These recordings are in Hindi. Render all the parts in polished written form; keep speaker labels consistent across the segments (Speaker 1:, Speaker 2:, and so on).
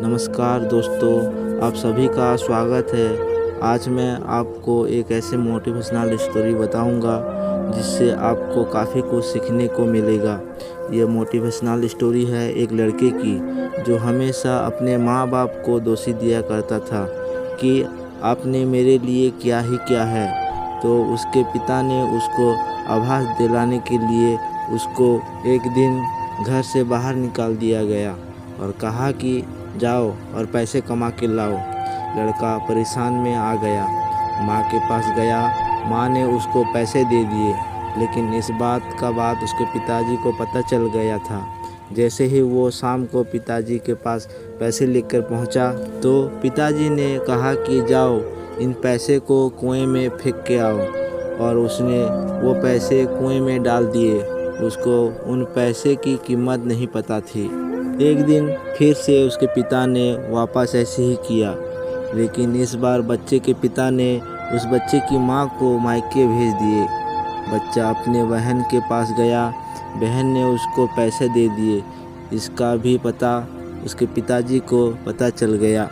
Speaker 1: नमस्कार दोस्तों, आप सभी का स्वागत है। आज मैं आपको एक ऐसे मोटिवेशनल स्टोरी बताऊंगा जिससे आपको काफ़ी कुछ सीखने को मिलेगा। यह मोटिवेशनल स्टोरी है एक लड़के की जो हमेशा अपने माँ बाप को दोषी दिया करता था कि आपने मेरे लिए क्या ही किया है। तो उसके पिता ने उसको आभास दिलाने के लिए उसको एक दिन घर से बाहर निकाल दिया गया और कहा कि जाओ और पैसे कमा के लाओ। लड़का परेशान में आ गया, माँ के पास गया। माँ ने उसको पैसे दे दिए, लेकिन इस बात उसके पिताजी को पता चल गया था। जैसे ही वो शाम को पिताजी के पास पैसे लेकर पहुंचा तो पिताजी ने कहा कि जाओ इन पैसे को कुएं में फेंक के आओ, और उसने वो पैसे कुएं में डाल दिए। उसको उन पैसे की कीमत नहीं पता थी। एक दिन फिर से उसके पिता ने वापस ऐसे ही किया, लेकिन इस बार बच्चे के पिता ने उस बच्चे की माँ को मायके भेज दिए। बच्चा अपने बहन के पास गया, बहन ने उसको पैसे दे दिए। इसका भी पता उसके पिताजी को पता चल गया।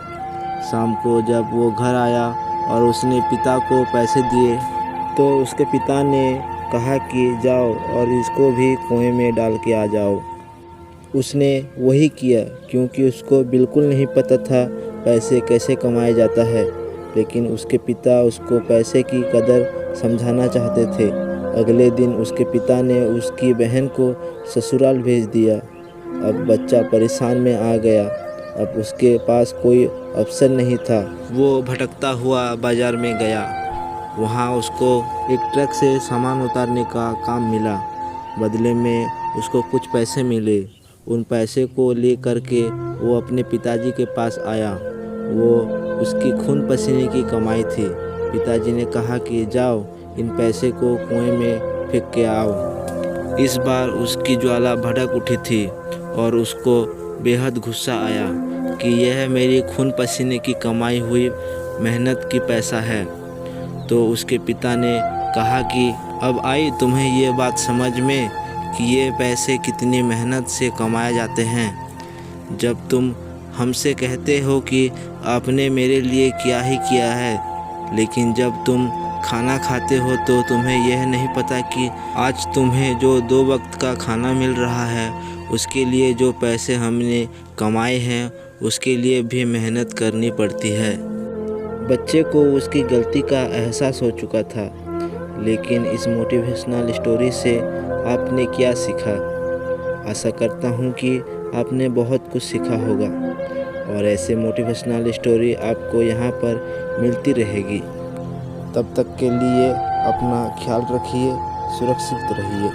Speaker 1: शाम को जब वो घर आया और उसने पिता को पैसे दिए तो उसके पिता ने कहा कि जाओ और इसको भी कुएं में डाल के आ जाओ। उसने वही किया क्योंकि उसको बिल्कुल नहीं पता था पैसे कैसे कमाया जाता है, लेकिन उसके पिता उसको पैसे की कदर समझाना चाहते थे। अगले दिन उसके पिता ने उसकी बहन को ससुराल भेज दिया। अब बच्चा परेशान में आ गया। अब उसके पास कोई अवसर नहीं था। वो भटकता हुआ बाजार में गया। वहाँ उसको एक ट्रक से सामान उतारने का काम मिला। बदले में उसको कुछ पैसे मिले। उन पैसे को ले करके वो अपने पिताजी के पास आया। वो उसकी खून पसीने की कमाई थी। पिताजी ने कहा कि जाओ इन पैसे को कुएं में फेंक के आओ। इस बार उसकी ज्वाला भड़क उठी थी और उसको बेहद गुस्सा आया कि यह मेरी खून पसीने की कमाई हुई मेहनत की पैसा है। तो उसके पिता ने कहा कि अब आई तुम्हें ये बात समझ में कि ये पैसे कितनी मेहनत से कमाए जाते हैं। जब तुम हमसे कहते हो कि आपने मेरे लिए क्या ही किया है, लेकिन जब तुम खाना खाते हो तो तुम्हें यह नहीं पता कि आज तुम्हें जो 2 वक्त का खाना मिल रहा है, उसके लिए जो पैसे हमने कमाए हैं उसके लिए भी मेहनत करनी पड़ती है। बच्चे को उसकी गलती का एहसास हो चुका था, लेकिन इस मोटिवेशनल स्टोरी से आपने क्या सीखा? आशा करता हूँ कि आपने बहुत कुछ सीखा होगा और ऐसे मोटिवेशनल स्टोरी आपको यहाँ पर मिलती रहेगी। तब तक के लिए अपना ख्याल रखिए, सुरक्षित रहिए।